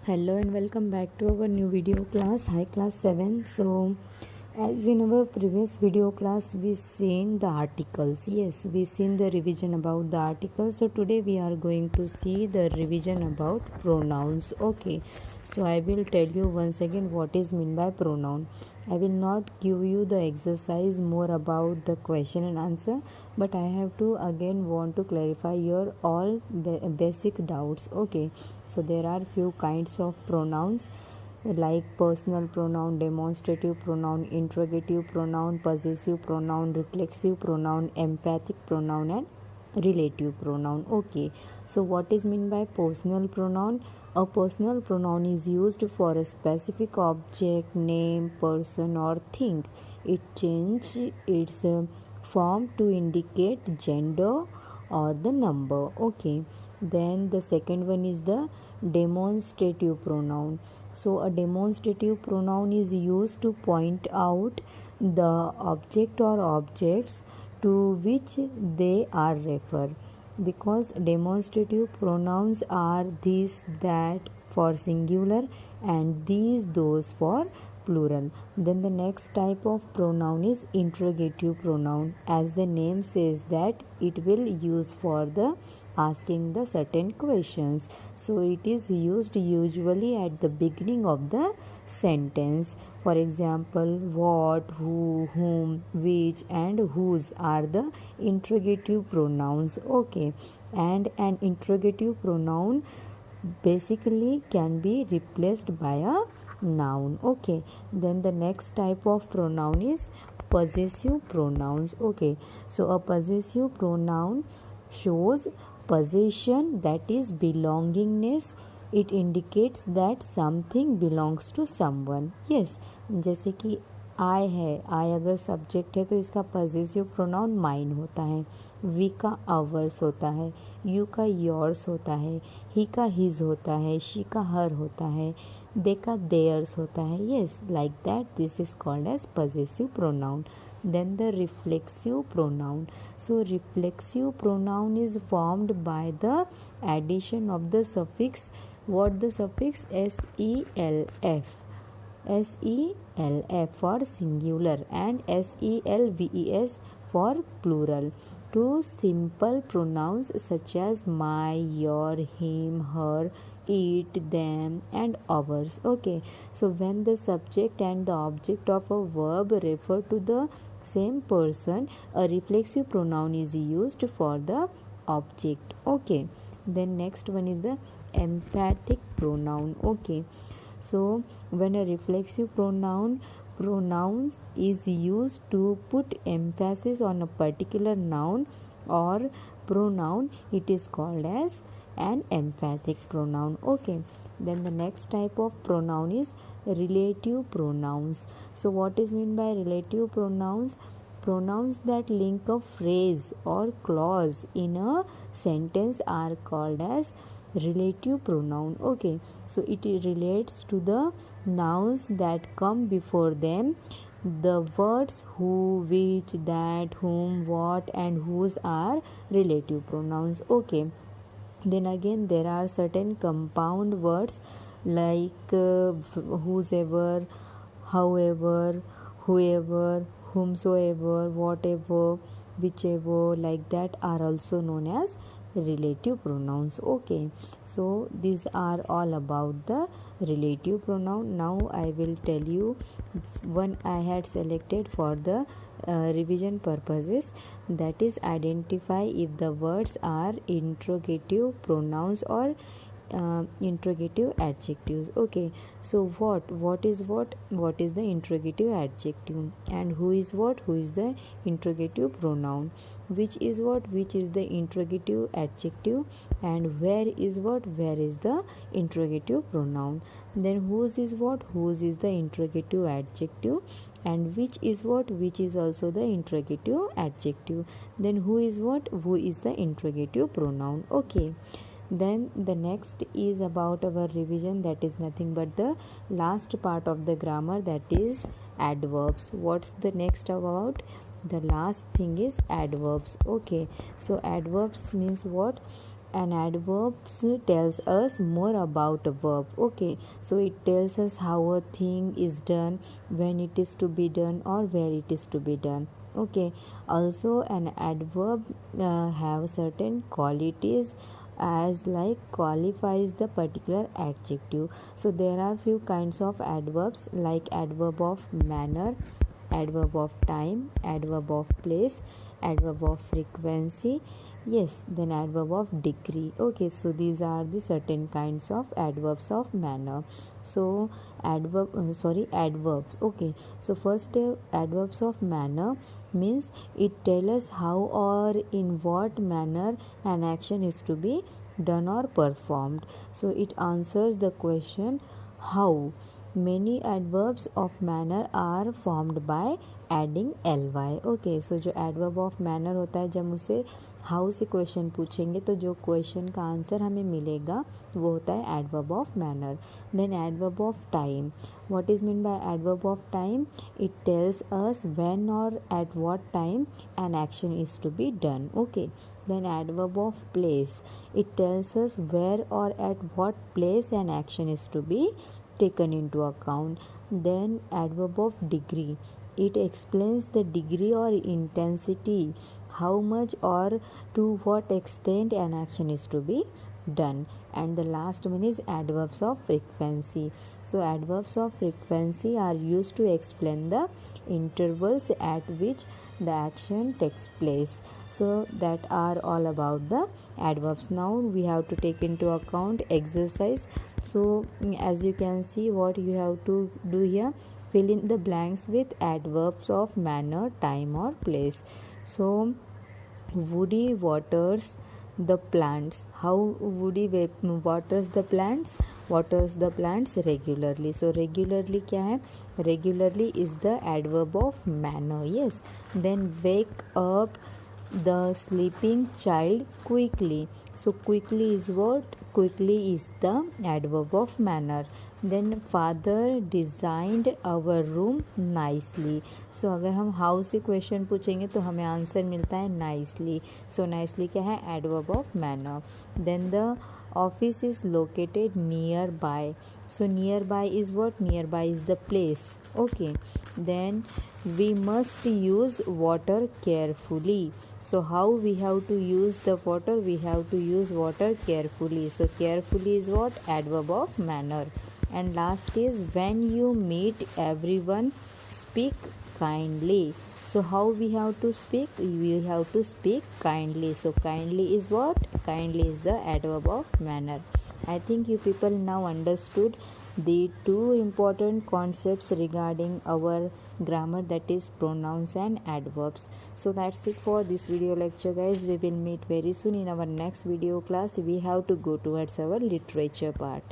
Hello and welcome back to our new video class, High Class 7. So as in our previous video class we seen the articles. Yes, we seen the revision about the articles. So today we are going to see the revision about pronouns. Okay, so I will tell you once again what is meant by pronoun. I will not give you the exercise more about the question and answer, but I have to again want to clarify your all basic doubts. Okay, so there are few kinds of pronouns like personal pronoun, demonstrative pronoun, interrogative pronoun, possessive pronoun, reflexive pronoun, emphatic pronoun, and relative pronoun. Okay, so what is meant by personal pronoun? A personal pronoun is used for a specific object, name, person, or thing. It changes its form to indicate gender or the number. Okay, then the second one is the demonstrative pronoun. So a demonstrative pronoun is used to point out the object or objects to which they are referred, because demonstrative pronouns are these that for singular and these those for plural. Then the next type of pronoun is interrogative pronoun. As the name says that it will use for the asking the certain questions. So it is used usually at the beginning of the sentence. For example, what, who, whom, which, and whose are the interrogative pronouns. Okay, and an interrogative pronoun basically can be replaced by a noun. Okay, then the next type of pronoun is possessive pronouns. Okay, so a possessive pronoun shows possession, that is belongingness. It indicates that something belongs to someone. Yes, जैसे कि आई है, आई अगर subject है तो इसका positive pronoun mine होता है, we का आवर्स होता है, यू का योर्स होता है, ही का हिज होता है, शी का हर होता है, दे का देयर्स होता है. Yes, like that this is called as positive pronoun. Then the reflexive pronoun. So reflexive pronoun is formed by the addition of the suffix. What the suffix? self. self for singular and selves for plural to simple pronouns such as my, your, him, her, it, them, and ours. Okay, so when the subject and the object of a verb refer to the same person, a reflexive pronoun is used for the object. Okay, then next one is the emphatic pronoun. Okay, so when a reflexive pronoun is used to put emphasis on a particular noun or pronoun, it is called as an emphatic pronoun. Okay, then the next type of pronoun is relative pronouns. So what is meant by relative pronouns? Pronouns that link a phrase or clause in a sentence are called as relative pronoun. Okay, so it relates to the nouns that come before them. The words who, which, that, whom, what, and whose are relative pronouns. Okay, then again there are certain compound words like whosoever, however, whoever, whomsoever, whatever, whichever, like that are also known as relative pronouns. Okay, so these are all about the relative pronoun. Now I will tell you one I had selected for the revision purposes, that is identify if the words are interrogative pronouns or interrogative adjectives. Okay, so what is the interrogative adjective, and who is the interrogative pronoun, which is the interrogative adjective, and where is the interrogative pronoun. Then whose is the interrogative adjective, and which is also the interrogative adjective. Then who is the interrogative pronoun. Okay, then the next is about our revision, that is nothing but the last part of the grammar, that is adverbs. What's the next about? The last thing is adverbs. Okay, so adverbs means what? an adverb tells us more about a verb. Okay, so it tells us how a thing is done, when it is to be done, or where it is to be done. Okay, also an adverb have certain qualities as like qualifies the particular adjective. So there are few kinds of adverbs like adverb of manner, adverb of time, adverb of place, adverb of frequency, yes, then adverb of degree. Okay, so these are the certain kinds of adverbs of manner. So adverbs. Okay, so first adverbs of manner means it tells us how or in what manner an action is to be done or performed. So it answers the question how. Many adverbs of manner are formed by adding ly. Okay, so जो adverb of manner होता है, जब उसे how से question पूछेंगे तो जो question का आंसर हमें मिलेगा वो होता है adverb of manner. Then adverb of time. What is mean by adverb of time? It tells us when or at what time an action is to be done. Okay, then adverb of place, it tells us where or at what place an action is to be taken into account. Then adverb of degree, it explains the degree or intensity, how much or to what extent an action is to be done. And the last one is adverbs of frequency. So adverbs of frequency are used to explain the intervals at which the action takes place. So that are all about the adverbs. Now we have to take into account exercise. So as you can see, what you have to do here, fill in the blanks with adverbs of manner, time or place. So Woody waters the plants. How Woody waters the plants? Waters the plants regularly. So regularly क्या है? Regularly is the adverb of manner. Yes. Then wake up the sleeping child quickly. So quickly is what? Quickly is the adverb of manner. Then father designed our room nicely. So अगर हम how से question पूछेंगे तो हमें answer मिलता है nicely. So nicely क्या है? adverb of manner. Then the office is located nearby. So nearby is what? Nearby is the place. Okay. Then we must use water carefully. So how we have to use the water? We have to use water carefully. So carefully is what? Adverb of manner. And last is when you meet everyone, speak kindly. So how we have to speak? We have to speak kindly. So kindly is what? Kindly is the adverb of manner. I think you people now understood the two important concepts regarding our grammar, that is pronouns and adverbs. So that's it for this video lecture, guys. We will meet very soon in our next video class. We have to go towards our literature part.